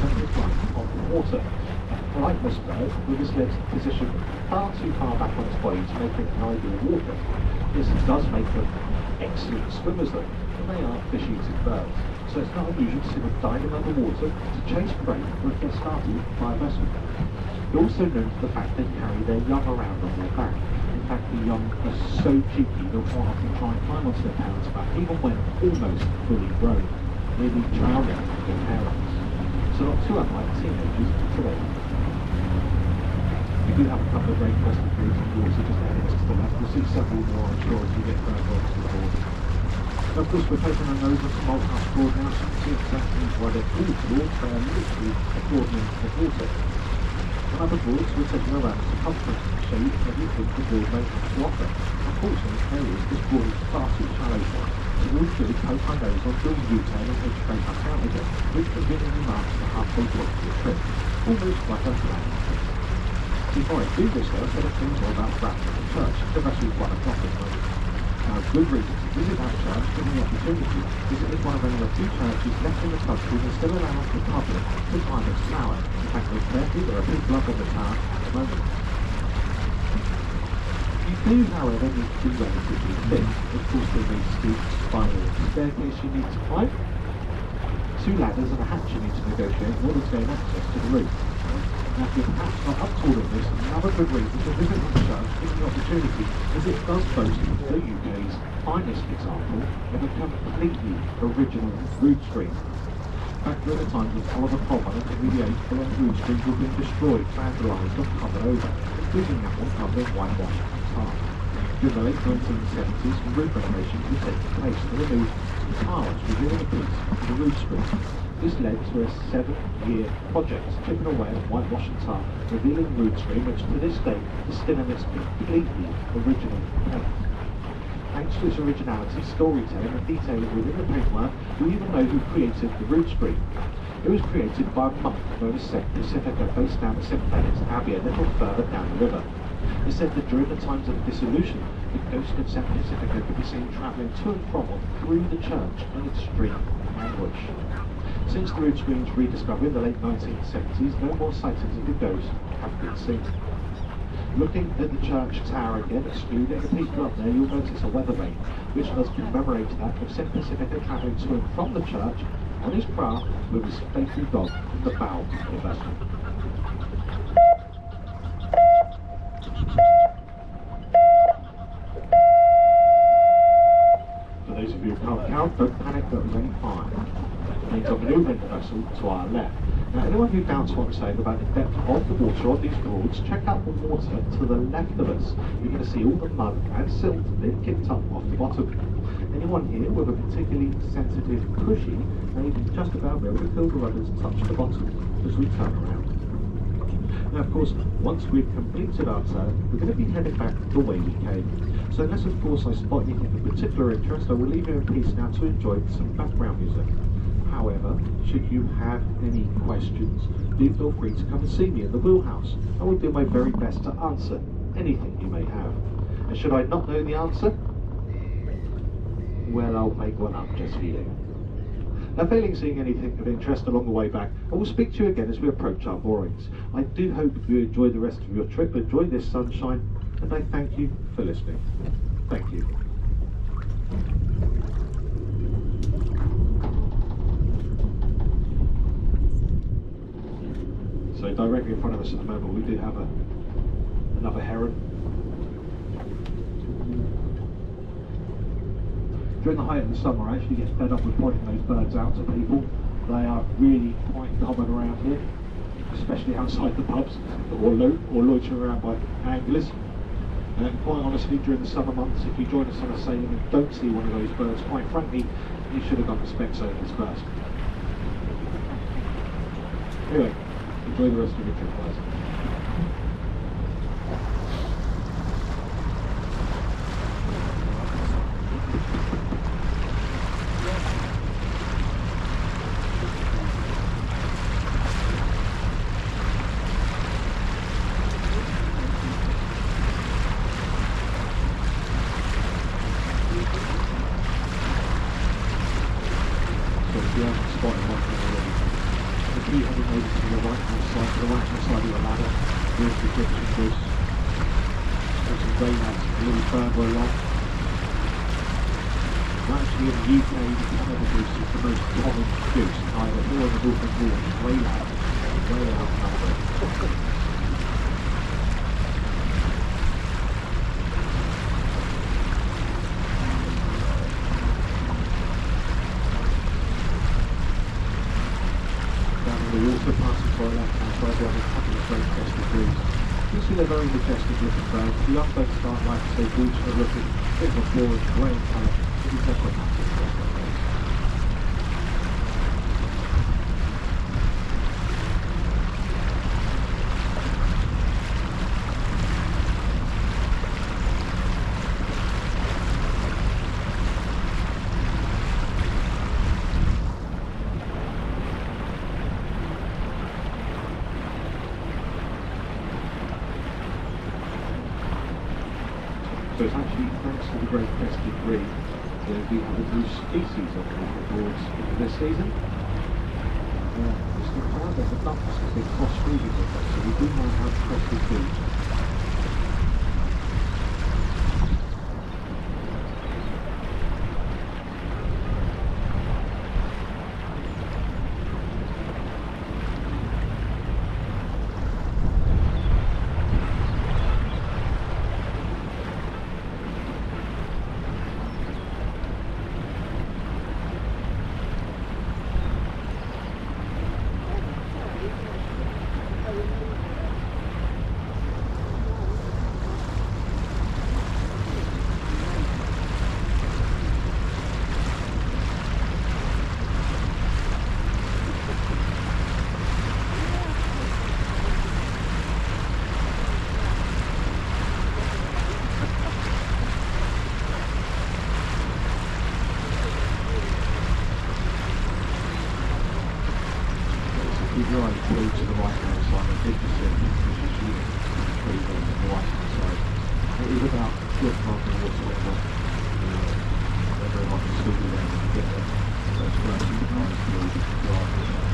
of its life on the water. A flightless bird, with its legs positioned far too far back on its body to make it an ideal walker. This does make them excellent swimmers though, and they are fish-eating birds. So it's not unusual to see them diving underwater to chase prey or if they're startled by a vessel. They're also known for the fact they carry their young around on their back. In fact, the young are so cheeky they'll quite often try and climb onto their parents' back, even when almost fully grown, really drowning their parents. So not too unlike teenagers today. We do have a couple of great crested grebes in the water just heading to the left. We'll see several more, I'm sure, as we get further onto the board. Of course, we're taking our nose onto Malthouse Broad now, so you can see exactly why they're called Broads. They are literally a broadening of water. On other Broads, we're taking around to Cockshoot show you everything the Broadland has to offer. Unfortunately, areas this broad is far too shallow for. So all you do is poke our nose on build U-turn and head straight back out again, which conveniently marks the halfway point of the trip, almost like a plan. Before I do this though, I've got to think more about Ranworth Church, the vessel's 1 o'clock at night. Now, good reason to visit that church, given the opportunity, is it is one of only a few churches left in the country that still allows the public to climb its tower. In fact, there's there are people up on the tower at the moment. You do, however, need to be relatively fit. Of course, there is steep, spiral staircase you need to climb, 2 ladders and a hatch you need to negotiate in order to gain access to the roof. Now, if you're perhaps not up to all of this, another good reason to visit the church, given the opportunity, is it does boast the UK's finest example of a completely original roof screen. Back during the times of Oliver Cromwell and Henry VIII, the long roof screens were being destroyed, vandalised or covered over, including that one covered in whitewash and tar. During the late 1970s, roof renovations were taking place to remove the tiles, revealing a piece of the roof screen. This led to a 7-year project, chipping away at whitewash and tar, revealing the roof screen, which to this day is still in its completely original paint. Thanks to its originality, storytelling and detailing within the paintwork, we even know who created the roof screen. It was created by a monk known as St. Pacifica, based down at St. Benet's Abbey, a little further down the river. It's said that during the times of dissolution, the ghost of St. Pacifica could be seen travelling to and from or through the church in extreme anguish. Since the roof screen's rediscovery in the late 1970s, no more sightings of the ghost have been seen. Looking at the church tower again, excluding the people up there, you'll notice a weather vane, which does commemorate that of St. Pacifica travelling to and from the church on his craft with his faithful dog in the bow of the vessel. For those of you who can't count, don't panic, that was only 5. It means I'm manoeuvring the vessel to our left. Now, anyone who doubts what I'm saying about the depth of the water on these broads, check out the water to the left of us. You're going to see all the mud and silt being kicked up off the bottom. Anyone here with a particularly sensitive pushy may just about be able to feel the rudders touch the bottom as we turn around. Now, of course, once we've completed our turn, we're going to be headed back the way we came. So unless, of course, I spot anything of particular interest, I will leave you in peace now to enjoy some background music. However, should you have any questions, do feel free to come and see me in the wheelhouse. I will do my very best to answer anything you may have. And should I not know the answer, well, I'll make one up just for you. Now, failing seeing anything of interest along the way back, I will speak to you again as we approach our moorings. I do hope you enjoy the rest of your trip, enjoy this sunshine, and I thank you for listening. Thank you. So directly in front of us at the moment, we do have another heron. During the height of the summer, I actually get fed up with pointing those birds out to people. They are really quite common around here, especially outside the pubs, or loitering around by anglers. And quite honestly, during the summer months, if you join us on a sailing and don't see one of those birds, quite frankly, you should have got the Specsavers first. Anyway, enjoy the rest of your trip, guys. Actually, in the UK, the Canada goose is the most common goose. Either here on the Norfolk Broads, way outnumbered. Down in the water, passing by left-hand side, we have a couple of great crested geese. You see they're very majestic looking birds. The young birds start like to say fortunate looking, a bit of a broad grey in colour. It's just what happens. So it's actually thanks to the great crested breed that we have a new species of Norfolk Broads into this season. It's not hard, there's a ducks have been cross-breeding with them, so we do now have crested breeds. Keep your eyes glued to the right hand side of 50%, actually on the right hand side. It is about good marking whatsoever. Very much a still down when you get there. So it's great to keep your eyes glued to the right hand side.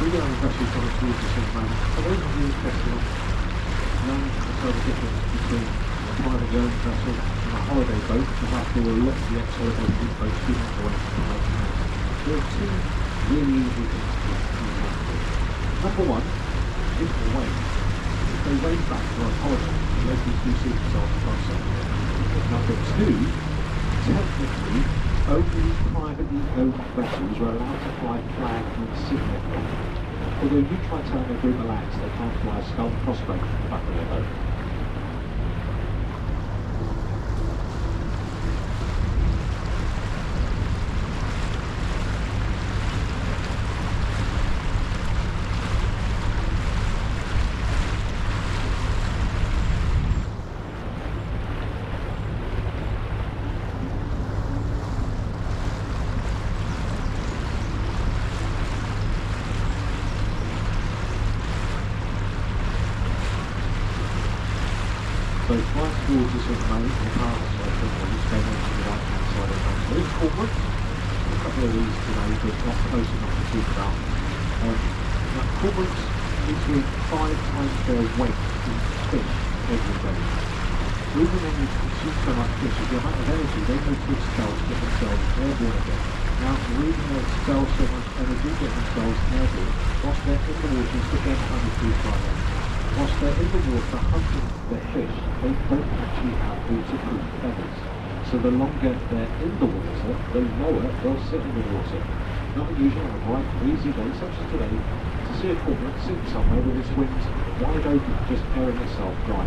we get other vessels coming towards us at the moment. For those of you interested in knowing the difference between a private owned vessel and a holiday boat, because after all, a lot of the ex-holiday boats do not go away from the boat. There are two really easy things to do. Number one, if they wave. If they wave back to our holiday, the ladies do see themselves across something. Number two, technically, only privately owned vessels are allowed to fly flag and signal. Although you try telling a group of lads they can't fly a skull and crossbow from the back of their boat. So fly towards us at the moment, the car side of the is going on to the right hand side of the boat. There is cormorants, a couple of these today, but not close enough to talk about. Now cormorants between 5 times their weight in fish every day. The reason they need to consume so much fish is the amount of energy they go to expel to get themselves airborne again. Now the reason they expel so much energy to get themselves airborne, whilst they're in the water, is to get 100 feet by them. Whilst they're in the water hunting their fish, they don't actually have waterproof feathers. So the longer they're in the water, the lower they'll sit in the water. Not unusual on a bright, breezy day such as today to see a cormorant sitting somewhere with its wings wide open, just airing itself dry.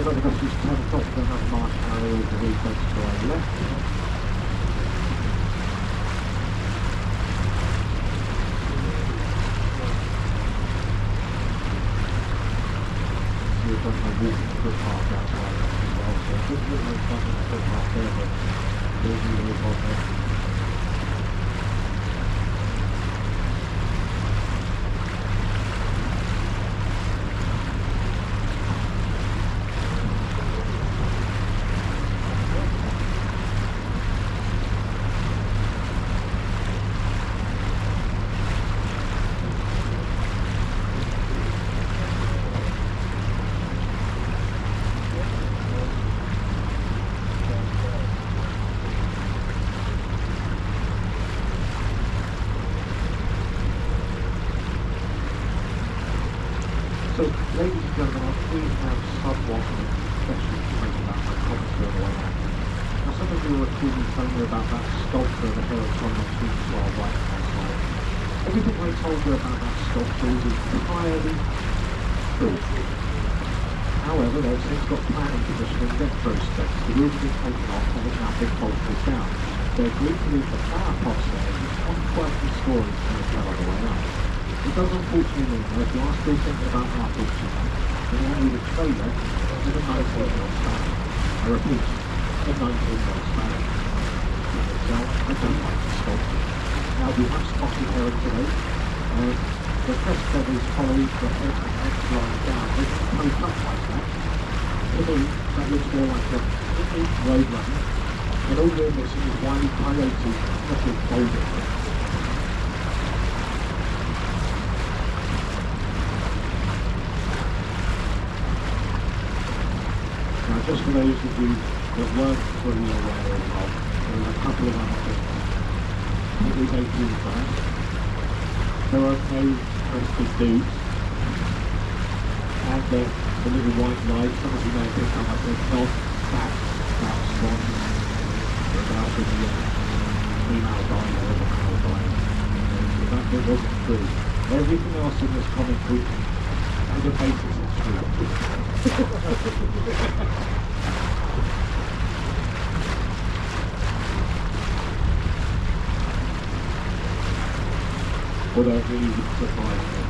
further vessels 10 o'clock, then have Marsh Harry over the weekend to our left. We've got a walking footpath outside as well, so a good little footpath there, but there's a little on there. So, ladies and gentlemen, we have somewhat special information about my commentary on the way out. Now, some of you will recall me telling you about that sculpture of the Herald's on the street to our right-hand side. Everything I told you about that sculpture is entirely true. However, they've since got planning permission in retrospect. The roof has been taken off and has now been bolted down. They agreed to leave the flower pots there with one quirky story to tell on the way out. It does unfortunately mean that if you are still thinking about our picture, then you need a trailer with a 19-year-old spanning. I repeat, a 19-year-old spanning. In itself, I don't like the sculpture. Now, we have spotted herring today. The crest feathers follow the head line down. They don't poke up like that. To me, that looks more like a road running. And all we're missing is wily coyotes, nothing bolder. Just for those of you that weren't fully aware of, there are a couple of other things that we don't do that. There are no crested dudes, and the little white light, some of you may have picked up, I said, not that spot about the female diner or the male diner. So that bit wasn't true. Everything else in this commentary has a basis in truth. Although it really would surprise me if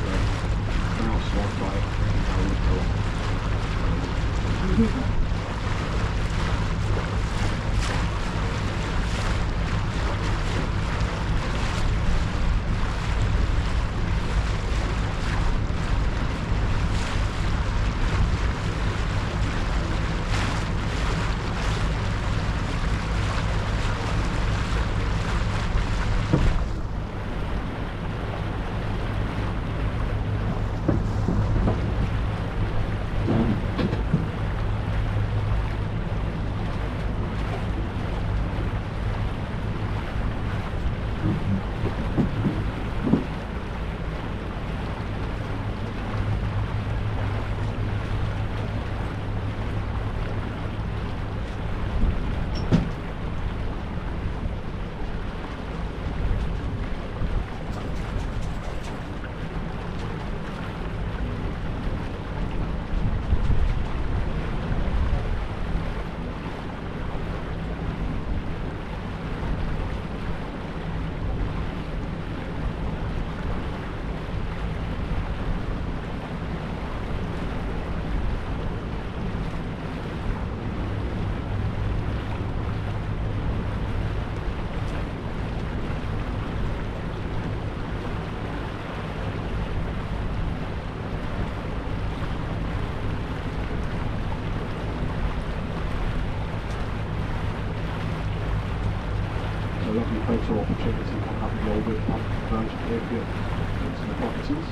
the mouse swung by and how it would go on. A lovely photo opportunity coming up in the old wind pump conversion here for you into the properties.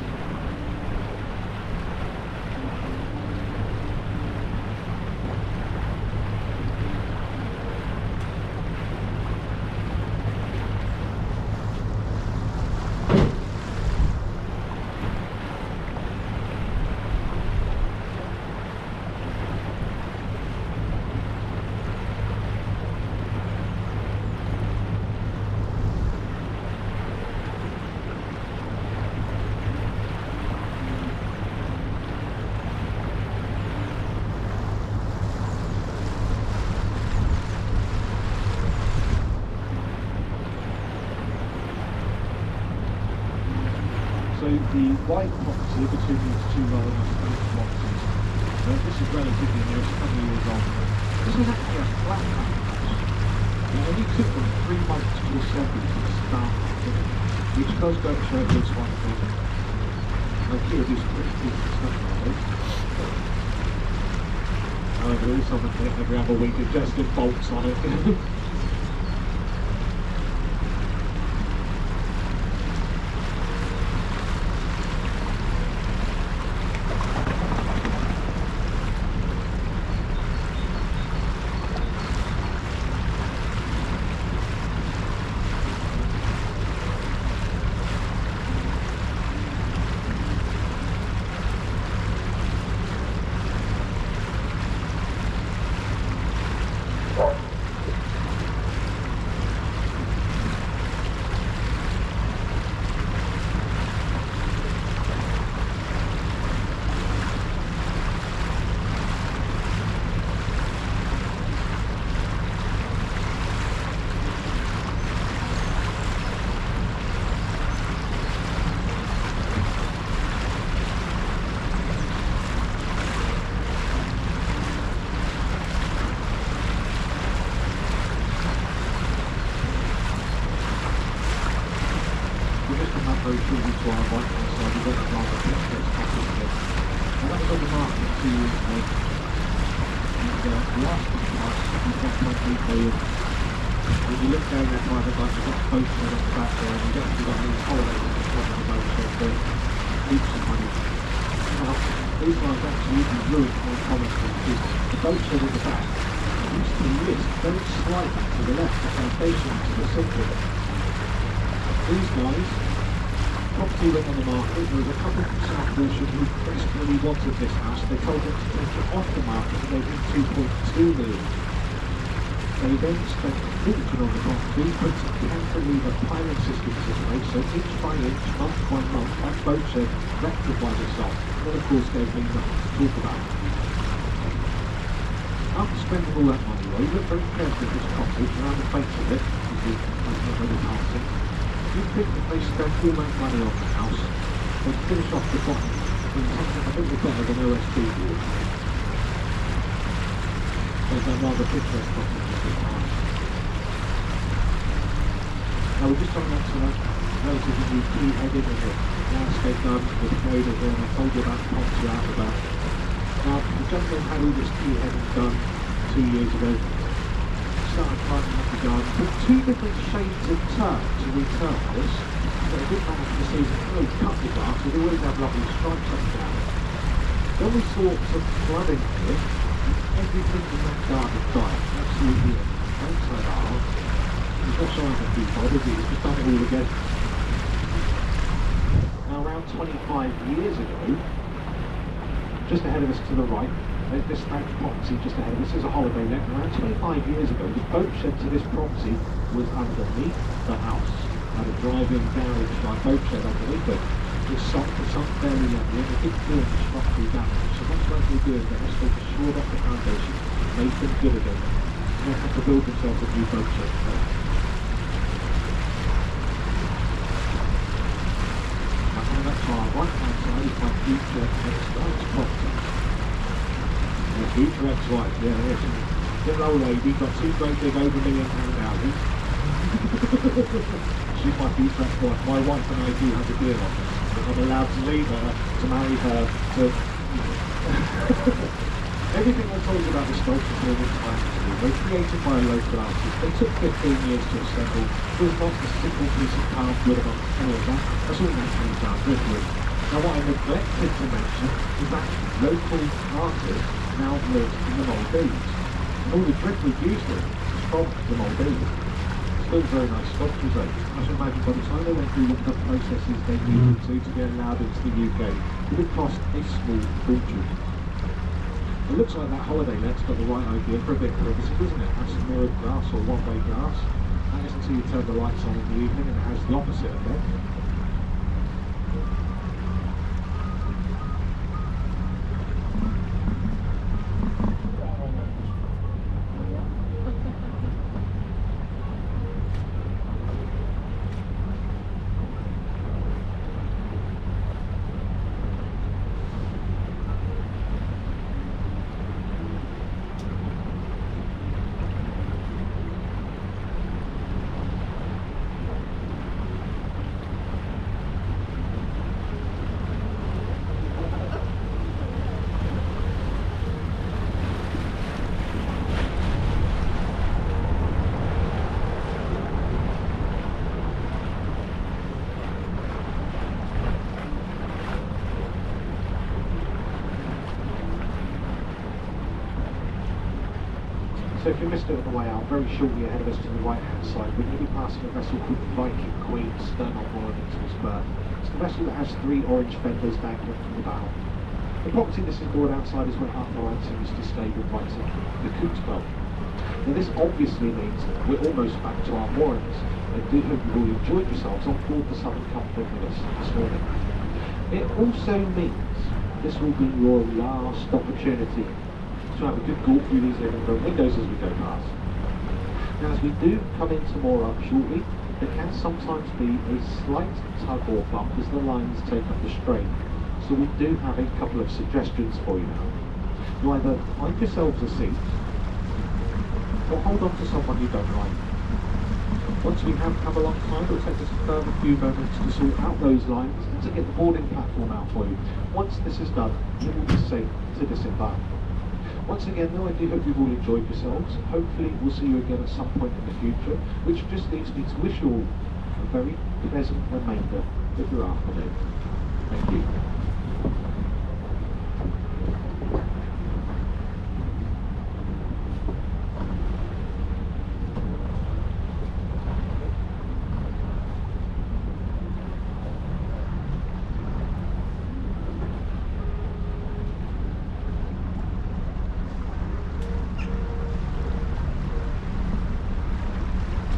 So the white property between these two rather nice boxes. This is relatively new, it's a couple of years old. This is actually a flat pack house. It only took them 3 months to assemble to start fitting, which does go to show it looks wonderful. Like here it is pretty decent stuff nowadays. However, there is something that every other week adjusted bolts on it. Very shortly to our right hand side, we've got that rather picturesque cottage here. Now that was on the market 2 years ago. And the last price was 1.3 million. When you look down that private light, you've got a boat shed on the back there, and you've actually got a little holiday on the front of the boat shed there. Heaps of money. Now, these guys absolutely ruined my commentary because the boat shed at the back used to lift very slightly to the left, the foundation to the centre. These guys, property went on the market. There was a couple from South Wiltshire who desperately wanted this house. They told them to take it off the market and they gave them 2.2 million. They then spent a fortune on the property, put some cantilever piling systems in place, so inch by inch, month by month, that boat shed rectified itself. And then of course gave me nothing to talk about. After spending all that money, though, look very carefully at this cottage around the face of it, because it's not really passing. You think that they spent all that money on the house, and finish off the bottom with something a little better than OSB would. There's that rather picturesque cottage in this house. Now we're just talking about some relatively new key heading and the landscape garden with the road over there, and I told you about the property out and about. Now the gentleman had all this key heading done 2 years ago. Started climbing up the garden, put 2 different shades of turf to return this, but it didn't manage to see really cut the grass, so they always have lovely stripes up and down. Then we saw some flooding here, and everything in that garden died, absolutely outside our house. He's not showing a few bothers, he's just done it all again. Now around 25 years ago, just ahead of us to the right, this property just ahead of us is a holiday let. Around 25 years ago, the boat shed to this property was underneath the house. Had a drive-in garage like boat shed underneath it. It sunk fairly level and it didn't do any structural damage. So what's what they do is they actually shored up the foundation, made them good again. And they had to build themselves a new boat shed. Now on that far right-hand side is my future next property. Future ex-wife, yeah, there's a little old lady, got 2 great big over £1 million houses. She's my future ex-wife. My wife and I do have a deal on this. I'm allowed to leave her, to marry her, to... Everything I told you about the sculpture film in time was created by a local artist. They took 15 years to assemble. It was not a simple piece of carved wood amongst any of that. That's all naturally done, brickwork. Now what I neglected to mention is that local artists now live in the Malthouse. And all the brickwork used is from the Malthouse. Still very nice sculptures though. I should imagine by the time they went through the processes they needed to get allowed into the UK, it would cost a small fortune. It looks like that holiday let's got the right idea for a bit of privacy, doesn't it? Has some mirrored glass or one-way glass. That is until you turn the lights on in the evening and it has the opposite effect. So if you missed it on the way out, very shortly ahead of us to the right-hand side, we're going to be passing a vessel called Viking Queen, stern on board into its berth. It's the vessel that has 3 orange fenders dangling from the bow. The property this is moored outside is where our items to stay with writing the Coot Belt. Now this obviously means we're almost back to our moorings. I do hope you've all enjoyed yourselves on board the Southern Comfort with us this morning. It also means this will be your last opportunity to have a good gawk through these living room windows as we go past. Now as we do come into moor up shortly, there can sometimes be a slight tug or bump as the lines take up the strain. So we do have a couple of suggestions for you now. You either find yourselves a seat or hold on to someone you don't like. Once we have come alongside, it will take us a further few moments to sort out those lines and to get the boarding platform out for you. Once this is done, it will be safe to disembark. Once again though, I do hope you've all enjoyed yourselves. Hopefully we'll see you again at some point in the future, which just leaves me to wish you all a very pleasant remainder of your afternoon. Thank you.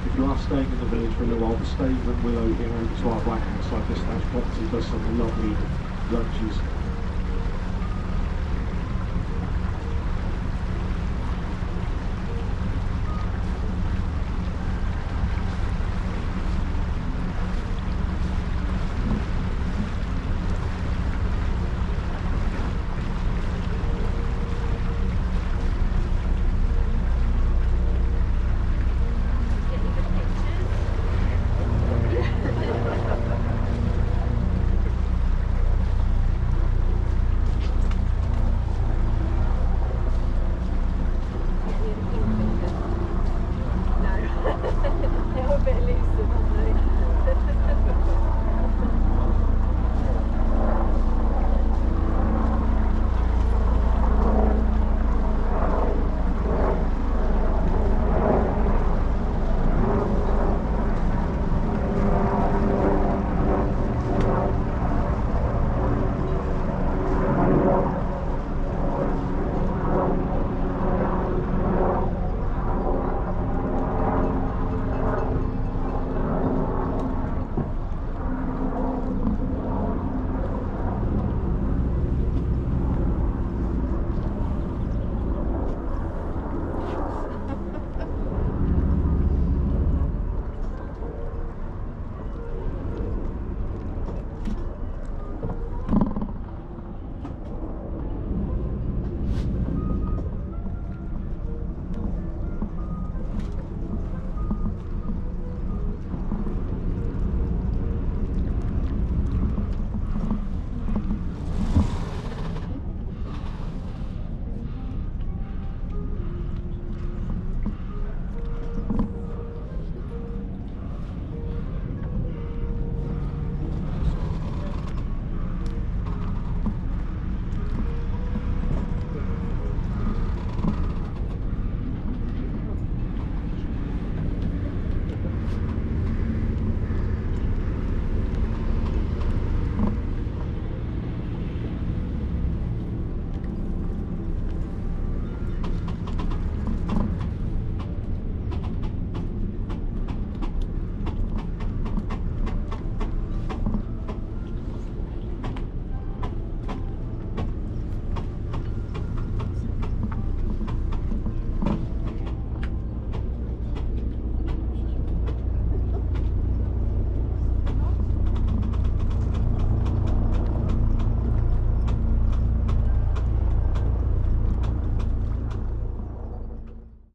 If you are staying in the village for a little while, the Stave and Willow here over to our right hand side, this property does some lovely lunches